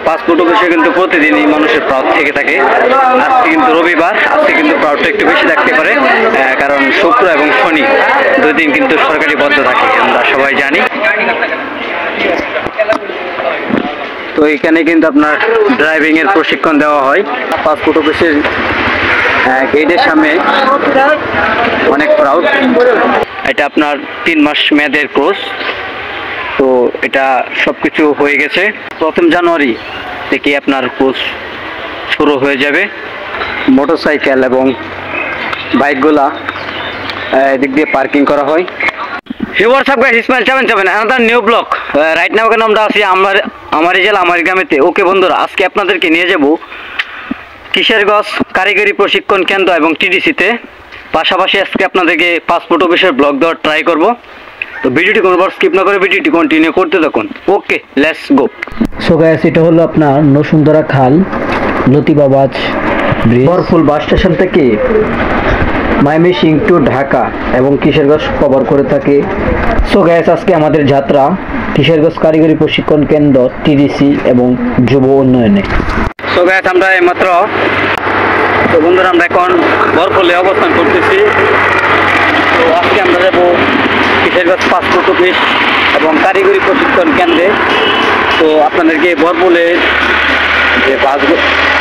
Passport অফিসে কিন্তু প্রতিদিনই মানুষের প্রাউড থেকে থাকে। আজকে কিন্তু রবিবার, আজকে কিন্তু প্রাউডটা একটু বেশি থাকতে পারে, কারণ শুক্র এবং শনি দুই দিন কিন্তু সরকারি বন্ধ থাকে, আমরা সবাই জানি। তো এখানে কিন্তু আপনার ড্রাইভিং এর প্রশিক্ষণ দেওয়া হয়। পাসপোর্ট অফিসের গেটের সামনে অনেক প্রাউড। এটা আপনার 3 মাস মেয়াদের কোর্স। তো এটা সবকিছু হয়ে গেছে। 1 জানুয়ারি থেকে আপনার কোর্স শুরু হয়ে যাবে। মোটরসাইকেল এবং বাইকগুলা এদিক দিয়ে পার্কিং করা হয়। WhatsApp guys, Ismail 7 another new blog. Right now কেন আমরা আছি আমার জেলা আমার গ্রামেতে। ওকে বন্ধুরা, আজকে আপনাদেরকে নিয়ে যাব কিশোরগঞ্জ কারিগরি প্রশিক্ষণ কেন্দ্র এবং টিডিসিতে। পাশাপাশি আজকে আপনাদেরকে পাসপোর্ট অফিসের ব্লগ দেওয়ার ট্রাই করব। তো ভিডিওটি কোনোবার স্কিপ না করে ভিডিওটি কন্টিনিউ করতে থাকুন। ওকে, লেটস গো। সো গাইস, এটা হলো আপনার নসুন্দরা খাল, লতিবাবাজ বরফুল বাস স্টেশন থেকে ময়মনসিং টু ঢাকা এবং কিশোরগঞ্জ কভার করে থাকে। সো গাইস, আজকে আমাদের যাত্রা কিশোরগঞ্জ কারিগরি প্রশিক্ষণ কেন্দ্র টিডিসি এবং যুব উন্নয়নে। সো গাইস, আমরা এইমাত্র তো বন্ধুরা আমরা এখন বরফুলে অবস্থান করতেছি। তো আজকে আমরা যাব কিশোরগঞ্জ পাসপোর্ট অফিস এবং কারিগরি প্রশিক্ষণ কেন্দ্রে। তো আপনাদেরকে বরফুলের যে বাস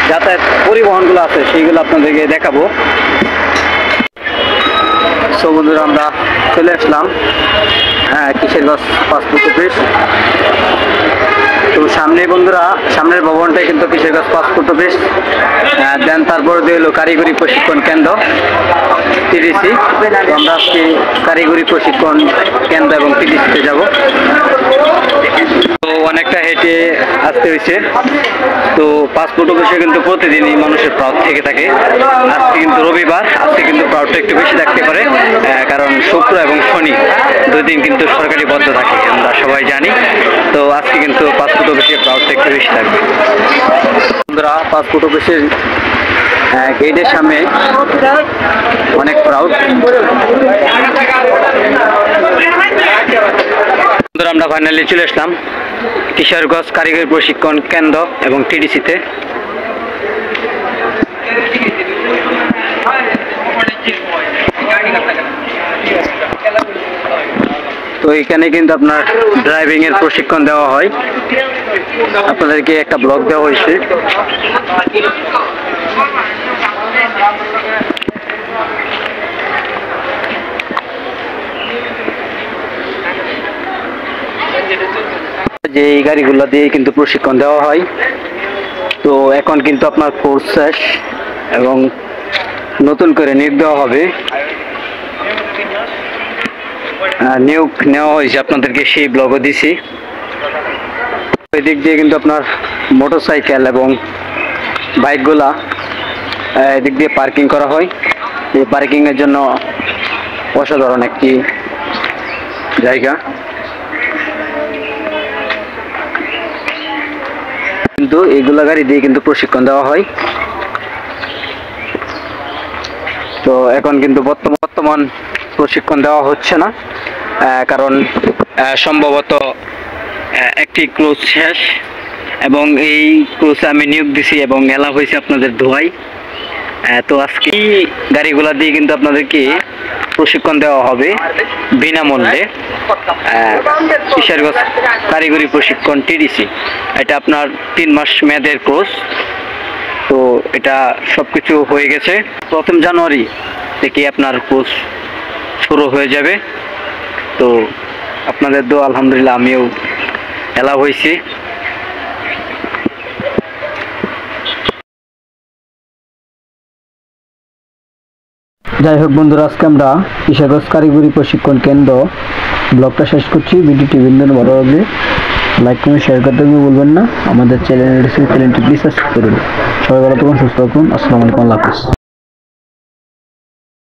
যাতায়াত পরিবহনগুলো আছে সেইগুলো আপনাদেরকে দেখাবো। সো বন্ধুরা, আমরা চলে আসলাম কিশোরগঞ্জ পাসপোর্ট অফিস। তো সামনে বন্ধুরা, সামনের ভবনটাই কিন্তু কিশোরগঞ্জ পাসপোর্ট অফিস। দেন তারপর হলো কারিগরি প্রশিক্ষণ কেন্দ্র টিডিসি। তো আমরা আজকে কারিগরি প্রশিক্ষণ কেন্দ্র এবং টিডিসিতে যাব। তো অনেকটা হেঁটে আসতে হয়েছে। তো পাসপোর্ট অফিসে কিন্তু প্রতিদিনই মানুষের প্রাউড থেকে থাকে। আজকে কিন্তু রবিবার, আজকে কিন্তু প্রাউডটা একটু বেশি থাকতে পারে, কারণ শুক্র এবং শনি দুই দিন কিন্তু সরকারি বন্ধ থাকে, আমরা সবাই জানি। তো আজকে কিন্তু পাসপোর্ট অফিসে প্রাউডটা একটু বেশি থাকবে। বন্ধুরা, পাসপোর্ট অফিসের গেটের সামনে অনেক প্রাউড। আমরা ফাইনালি চলে আসলাম কিশোরগঞ্জ কারিগরি প্রশিক্ষণ কেন্দ্র এবং টিডিসিতে। তো এখানে কিন্তু আপনার ড্রাইভিং এর প্রশিক্ষণ দেওয়া হয়। আপনাদেরকে একটা ব্লগ দেওয়া হয়েছে। যে এই গাড়িগুলো দিয়ে কিন্তু প্রশিক্ষণ দেওয়া হয়। তো এখন কিন্তু আপনার কোর্স শেষ এবং নতুন করে নিয়োগ দেওয়া হবে। নিয়োগ নেওয়া হয়েছে, আপনাদেরকে সেই ব্লগও দিছি। ওই দিক দিয়ে কিন্তু আপনার মোটরসাইকেল এবং বাইকগুলা এদিক দিয়ে পার্কিং করা হয়। এই পার্কিংয়ের জন্য অসাধারণ একটি জায়গা। কিন্তু এইগুলা গাড়ি দিয়ে কিন্তু প্রশিক্ষণ দেওয়া হয়। তো এখন কিন্তু বর্তমান প্রশিক্ষণ দেওয়া হচ্ছে না, কারণ সম্ভবত একটি ক্রুজ শেষ এবং এই ক্রুজে আমি নিয়োগ দিছি এবং এলা হয়েছে আপনাদের ধোয়াই। তো আজকে গাড়িগুলা দিয়ে কিন্তু আপনাদেরকে প্রশিক্ষণ দেওয়া হবে বিনামূল্যে। কিশোরগঞ্জ কারিগরি প্রশিক্ষণ টিডিসি, এটা আপনার 3 মাস মেয়াদের কোর্স। তো এটা সবকিছু হয়ে গেছে। 1 জানুয়ারি থেকে আপনার কোর্স শুরু হয়ে যাবে। তো আপনাদের দোয়া আলহামদুলিল্লাহ আমিও এলাও হয়েছি। যাই হোক বন্ধুরা, আজকে আমরা কিশোরগঞ্জ কারিগরি প্রশিক্ষণ কেন্দ্র ব্লগটা শেষ করছি। ভিডিওটি ভালো লাগলে লাইক করুন, শেয়ার করতে বলবেন না। আমাদের চ্যানেলটি প্লিজ সাবস্ক্রাইব করুন। সবাই ভালো থাকুন, সুস্থ থাকুন। আসসালামু আলাইকুম, আল্লাহ হাফেজ।